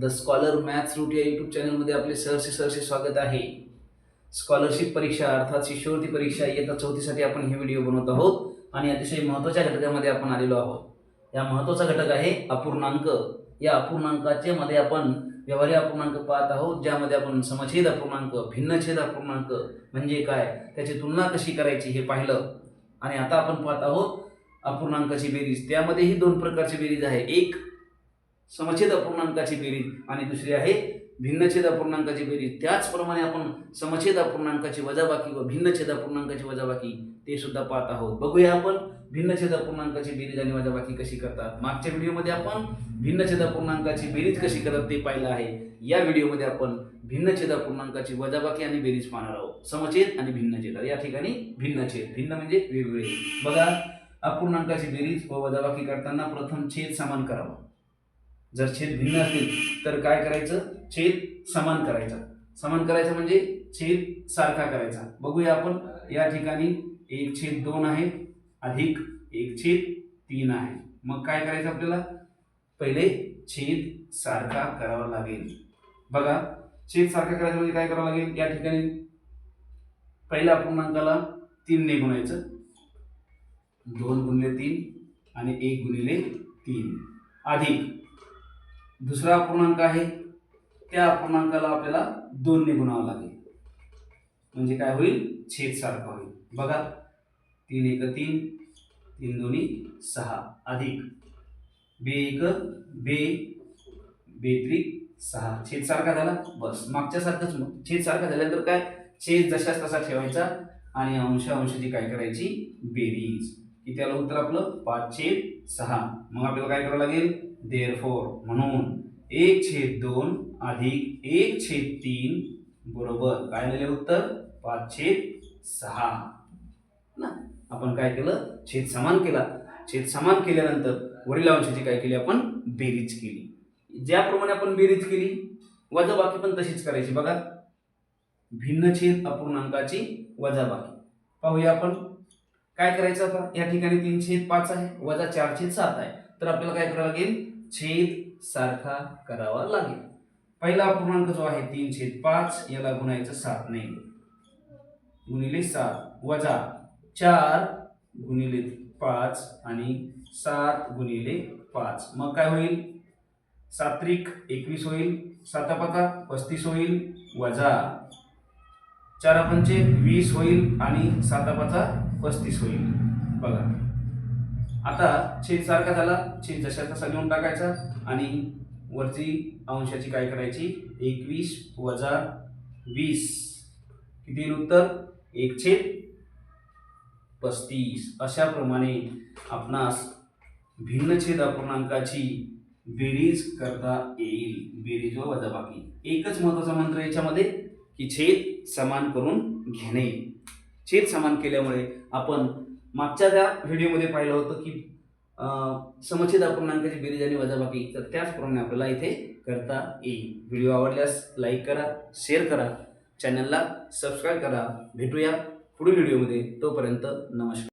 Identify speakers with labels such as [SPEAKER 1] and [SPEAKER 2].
[SPEAKER 1] The scholar maths route या YouTube चॅनलमध्ये आपले सहर्षे स्वागत आहे. स्कॉलरशिप परीक्षा अर्थात शिष्यवृत्ती परीक्षा इयत्ता 4थीसाठी आपण हे व्हिडिओ बनवत आहोत आणि अतिशय महत्त्वाच्या घटकामध्ये आपण आलेलो आहोत. या महत्त्वाचा घटक आहे अपूर्णांक. या अपूर्णांकाच्या मध्ये आपण व्यवहारी अपूर्णांक पाहत आहोत, ज्यामध्ये आपण समछेद अपूर्णांक, भिन्नछेद अपूर्णांक म्हणजे काय, त्याची तुलना कशी करायची हे पाहिलं. आणि आता आपण पाहत आहोत अपूर्णांकाची बेरीज. त्यामध्येही दोन प्रकारची बेरीज आहे, एक समछेद अपूर्णांकाची बेरीज आणि दुसरी आहे भिन्नछेद अपूर्णांकाची बेरीज. त्याचप्रमाणे आपण समछेद अपूर्णांकाची वजाबाकी व भिन्नछेद अपूर्णांकाची वजाबाकी ते सुद्धा पाहत आहोत. बघूया आपण भिन्नछेद अपूर्णांकाची बेरीज आणि वजाबाकी कशी करतात. मागच्या व्हिडिओमध्ये आपण भिन्नछेद अपूर्णांकाची बेरीज कशी करतात ते पाहिलं आहे. या व्हिडिओमध्ये आपण भिन्नछेद अपूर्णांकाची वजाबाकी आणि बेरीज पाहणार आहोत. समछेद आणि भिन्नछेद. या ठिकाणी भिन्नछेद, भिन्न म्हणजे वेगवेगळे. बघा, अपूर्णांकाची बेरीज व वजाबाकी करताना प्रथम छेद समान करावा. जर छेद भिन्न असतील तर काय करायचं, छेद समान करायचा. समान करायचा म्हणजे छेद सारखा करायचा. बघूया आपण, या ठिकाणी 1/2 आहे अधिक 1/3 आहे. मग काय करायचं आपल्याला, पहिले छेद सारखा करावा लागेल. बघा, छेद सारखा करायचं म्हणजे काय करावं लागेल, या ठिकाणी पहिल्या अपूर्णांकाला 3 ने गुणायचं. 2 × 3 आणि 1 × 3 अधिक दुसरा अपूर्णांक आहे, त्या अपूर्णांकाला आपल्याला 2 ने गुणावं लागेल. म्हणजे काय होईल, छेद सारखा होईल. बघा, 3 × 1 = 3, 3 × 2 = 6 अधिक 2 × 1 = 2, 2 × 3 = 6. छेद सारखा झाला. बस, मागच्या सारखंच. मग छेद सारखा झाल्यानंतर काय, छेद जशाच तसा ठेवायचा आणि अंशाची काय करायची, बेरीज. की त्याला उत्तर आपलं 5/6. मग आपल्याला काय करावं लागेल, देअरफॉर म्हणून 1/2 अधिक 1/3 बरोबर काय आलेले उत्तर 5/6 ना. आपण काय केलं, छेद समान केला. छेद समान केल्यानंतर वरील अंशाची काय केली, आपण बेरीज केली. ज्याप्रमाणे आपण बेरीज केली, वजाबाकी पण तशीच करायची. बघा, भिन्नछेद अपूर्णांकाची वजाबाकी पाहूया आपण. काय करायचं आता, या ठिकाणी 3/5 आहे वजा 4/7 आहे. तर आपल्याला काय करावं लागेल, छेद सारखा करावा लागेल. पहिला अपूर्णांक जो आहे 3/5, याला गुणायचं 7 ने, गुणिले 7 वजा 4 × 5 आणि 7 × 5. मग काय होईल, 7 × 21 होईल, 7 × 5 = 35 होईल, वजा 4 × 5 = 20 होईल आणि 7 × 5 = 35 होईल. बघा, आता छेद सारखा झाला. छेद जशा तसा लिहून टाकायचा आणि वरची अंशाची काय करायची, 21 वजा 20 किती येईल उत्तर, 1/35. अशा प्रमाणे आपणास भिन्नछेद अपूर्णांकाची बेरीज करता येईल. बेरीज व वजाबाकी. एकच महत्त्वाचा मंत्र याच्यामध्ये की छेद समान करून घेणे. छेद समान केल्यामुळे आपण मागच्या त्या व्हिडिओमध्ये पाहिलं होतं की समछेद अपूर्णांकाची बेरीज आणि वजाबाकी, तर त्याचप्रमाणे आपल्याला इथे करता येईल. व्हिडिओ आवडल्यास लाईक करा, शेअर करा, चॅनलला सबस्क्राईब करा. भेटूया पुढील व्हिडिओमध्ये. तोपर्यंत नमस्कार.